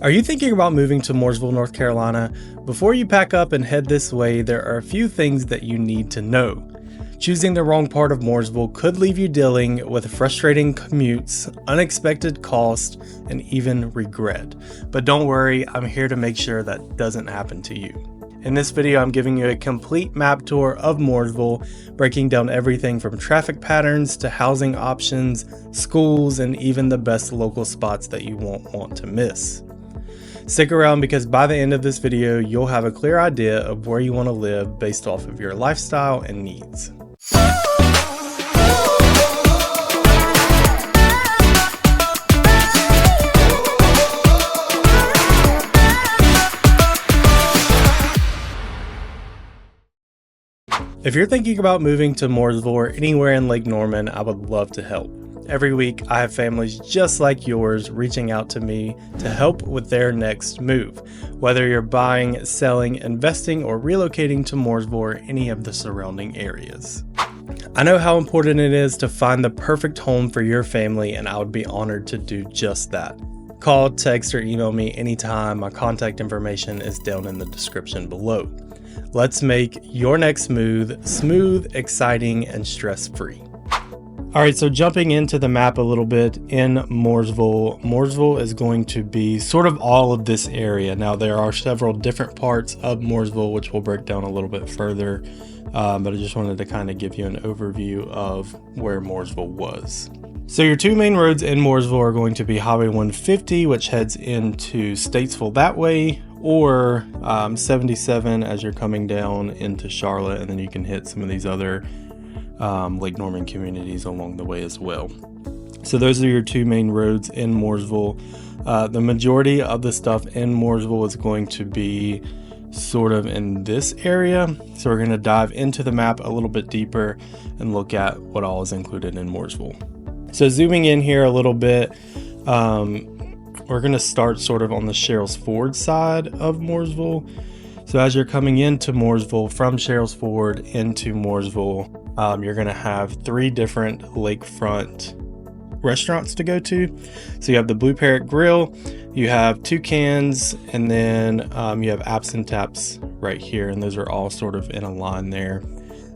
Are you thinking about moving to Mooresville, North Carolina? Before you pack up and head this way, there are a few things that you need to know. Choosing the wrong part of Mooresville could leave you dealing with frustrating commutes, unexpected costs, and even regret. But don't worry, I'm here to make sure that doesn't happen to you. In this video, I'm giving you a complete map tour of Mooresville, breaking down everything from traffic patterns to housing options, schools, and even the best local spots that you won't want to miss. Stick around because by the end of this video, you'll have a clear idea of where you want to live based off of your lifestyle and needs. If you're thinking about moving to Mooresville or anywhere in Lake Norman, I would love to help. Every week, I have families just like yours reaching out to me to help with their next move, whether you're buying, selling, investing, or relocating to Mooresville or any of the surrounding areas. I know how important it is to find the perfect home for your family, and I would be honored to do just that. Call, text, or email me anytime. My contact information is down in the description below. Let's make your next move smooth, exciting, and stress-free. Alright, so jumping into the map a little bit in Mooresville. Mooresville is going to be sort of all of this area. Now there are several different parts of Mooresville which we'll break down a little bit further, but I just wanted to kind of give you an overview of where Mooresville was. So your two main roads in Mooresville are going to be Highway 150, which heads into Statesville that way, or 77 as you're coming down into Charlotte, and then you can hit some of these other Lake Norman communities along the way as well. So those are your two main roads in Mooresville. The majority of the stuff in Mooresville is going to be sort of in this area. So we're going to dive into the map a little bit deeper and look at what all is included in Mooresville. So zooming in here a little bit, we're going to start sort of on the Sherrills Ford side of Mooresville. So as you're coming into Mooresville from Sherrills Ford into Mooresville, you're going to have three different lakefront restaurants to go to. So you have the Blue Parrot Grill, you have Toucans, and then you have Apps and Taps right here, and those are all sort of in a line there.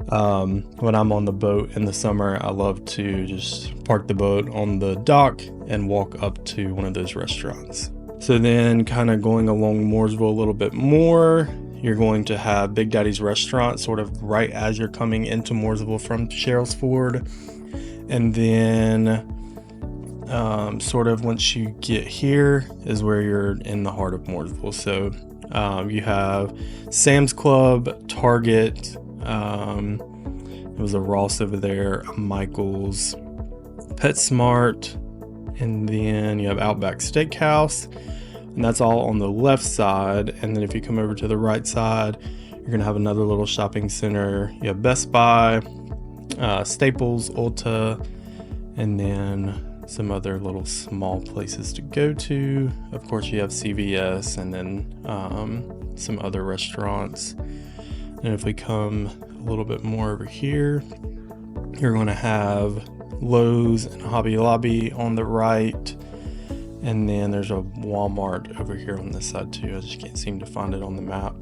When I'm on the boat in the summer, I love to just park the boat on the dock and walk up to one of those restaurants. So then kind of going along Mooresville a little bit more, you're going to have Big Daddy's Restaurant sort of right as you're coming into Mooresville from Sherrills Ford. And then sort of once you get here is where you're in the heart of Mooresville. So you have Sam's Club, Target, it was a Ross over there, a Michael's, PetSmart, and then you have Outback Steakhouse. And that's all on the left side. And then if you come over to the right side, you're going to have another little shopping center. You have Best Buy, Staples, Ulta, and then some other little small places to go to. Of course, you have CVS and then some other restaurants. And if we come a little bit more over here, you're going to have Lowe's and Hobby Lobby on the right. And then there's a Walmart over here on this side too. I just can't seem to find it on the map.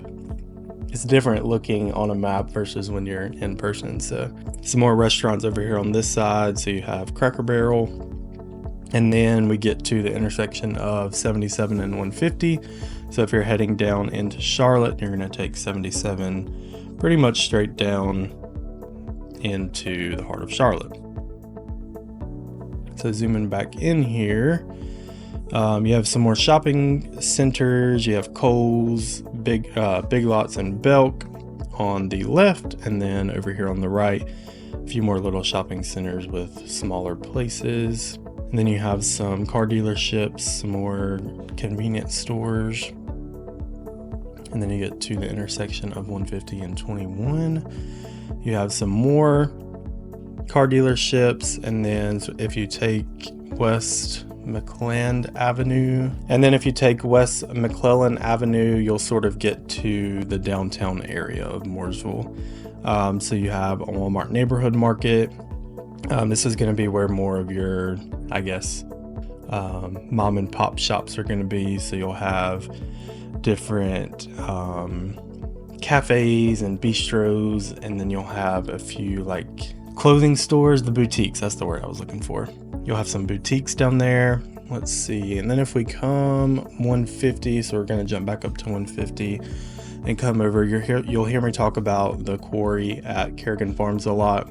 It's different looking on a map versus when you're in person. So some more restaurants over here on this side. So you have Cracker Barrel. And then we get to the intersection of 77 and 150. So if you're heading down into Charlotte, you're going to take 77 pretty much straight down into the heart of Charlotte. So zooming back in here, you have some more shopping centers. You have Kohl's, Big Lots, and Belk on the left, and then over here on the right, a few more little shopping centers with smaller places. And then you have some car dealerships, some more convenience stores, and then you get to the intersection of 150 and 21. You have some more car dealerships, and then if you take West McClellan Avenue, and then if you take West McClellan Avenue, you'll sort of get to the downtown area of Mooresville. So you have a Walmart neighborhood market. This is going to be where more of your, I guess, mom and pop shops are going to be. So you'll have different cafes and bistros, and then you'll have a few like clothing stores, the boutiques, that's the word I was looking for. You'll have some boutiques down there. Let's see, and then if we come 150, so we're going to jump back up to 150 and come over, you'll hear me talk about the quarry at Kerrigan Farms a lot.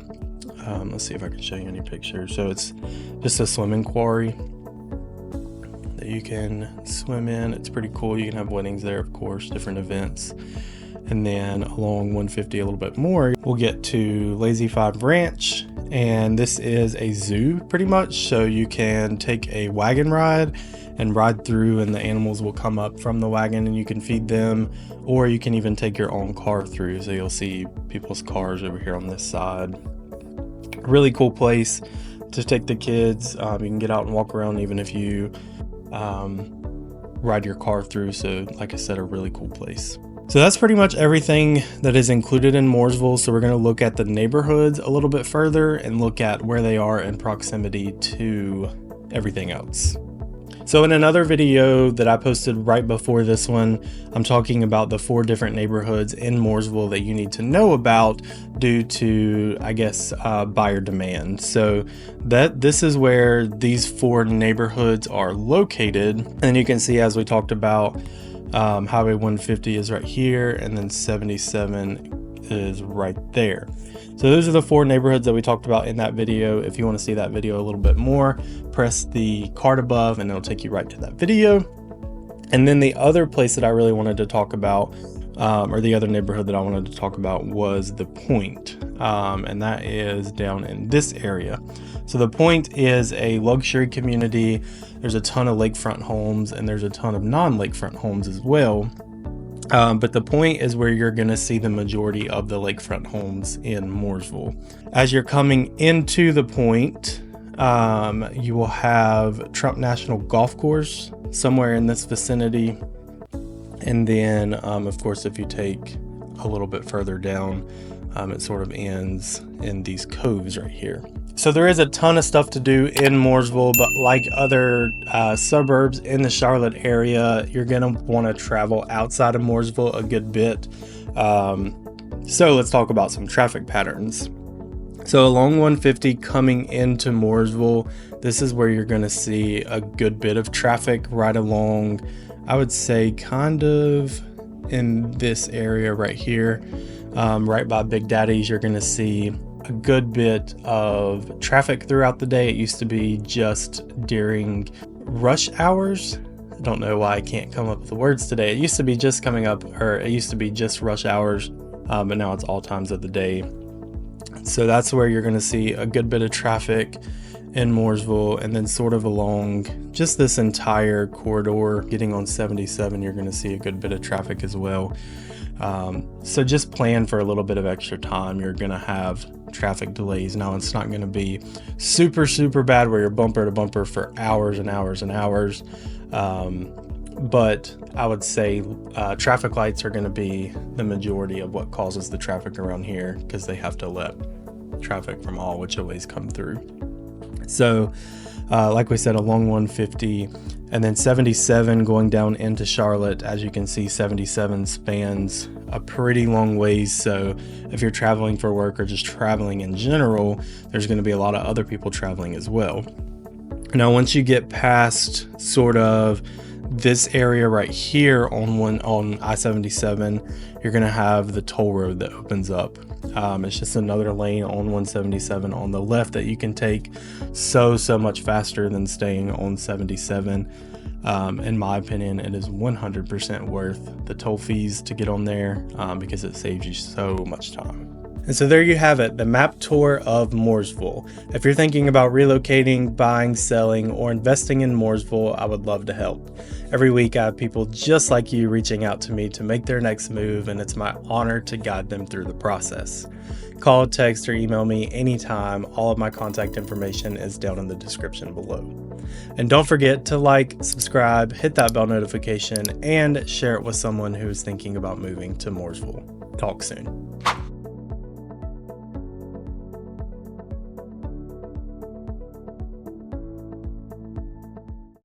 Let's see if I can show you any pictures. So it's just a swimming quarry that you can swim in. It's pretty cool. You can have weddings there, of course, different events. And then along 150 a little bit more, we'll get to Lazy Five Ranch, and this is a zoo pretty much. So you can take a wagon ride and ride through, and the animals will come up from the wagon and you can feed them, or you can even take your own car through. So you'll see people's cars over here on this side. Really cool place to take the kids. You can get out and walk around even if you ride your car through. So like I said, a really cool place. So that's pretty much everything that is included in Mooresville. So we're going to look at the neighborhoods a little bit further and look at where they are in proximity to everything else. So in another video that I posted right before this one, I'm talking about the 4 different neighborhoods in Mooresville that you need to know about due to, I guess, buyer demand. So this is where these 4 neighborhoods are located. And you can see, as we talked about, Highway 150 is right here, and then 77 is right there. So those are the 4 neighborhoods that we talked about in that video. If you want to see that video a little bit more, press the card above and it'll take you right to that video. And then the other place that I really wanted to talk about, or the other neighborhood that I wanted to talk about, was the Point, and that is down in this area. So the Point is a luxury community. There's a ton of lakefront homes, and there's a ton of non-lakefront homes as well. But the Point is where you're going to see the majority of the lakefront homes in Mooresville. As you're coming into the Point, you will have Trump National Golf Course somewhere in this vicinity. And then, of course, if you take a little bit further down, it sort of ends in these coves right here. So there is a ton of stuff to do in Mooresville, but like other suburbs in the Charlotte area, you're going to want to travel outside of Mooresville a good bit. So let's talk about some traffic patterns. So along 150 coming into Mooresville, this is where you're going to see a good bit of traffic right along, I would say kind of in this area right here, right by Big Daddy's. You're going to see a good bit of traffic throughout the day. It used to be just during rush hours. I don't know why I can't come up with the words today. It used to be just rush hours, but now it's all times of the day. So that's where you're going to see a good bit of traffic in Mooresville, and then sort of along just this entire corridor getting on 77, you're going to see a good bit of traffic as well. So just plan for a little bit of extra time. You're going to have traffic delays. Now, it's not going to be super bad where you're bumper to bumper for hours and hours and hours. But I would say traffic lights are going to be the majority of what causes the traffic around here, because they have to let traffic from all which ways come through. So like we said, along 150 and then 77 going down into Charlotte. As you can see, 77 spans a pretty long ways. So if you're traveling for work or just traveling in general, there's going to be a lot of other people traveling as well. Now, once you get past sort of this area right here on I-77, you're going to have the toll road that opens up. It's just another lane on 177 on the left that you can take so much faster than staying on 77. In my opinion, it is 100% worth the toll fees to get on there, because it saves you so much time. And so there you have it, the map tour of Mooresville. If you're thinking about relocating, buying, selling, or investing in Mooresville, I would love to help. Every week I have people just like you reaching out to me to make their next move, and it's my honor to guide them through the process. Call, text, or email me anytime. All of my contact information is down in the description below. And don't forget to like, subscribe, hit that bell notification, and share it with someone who's thinking about moving to Mooresville. Talk soon.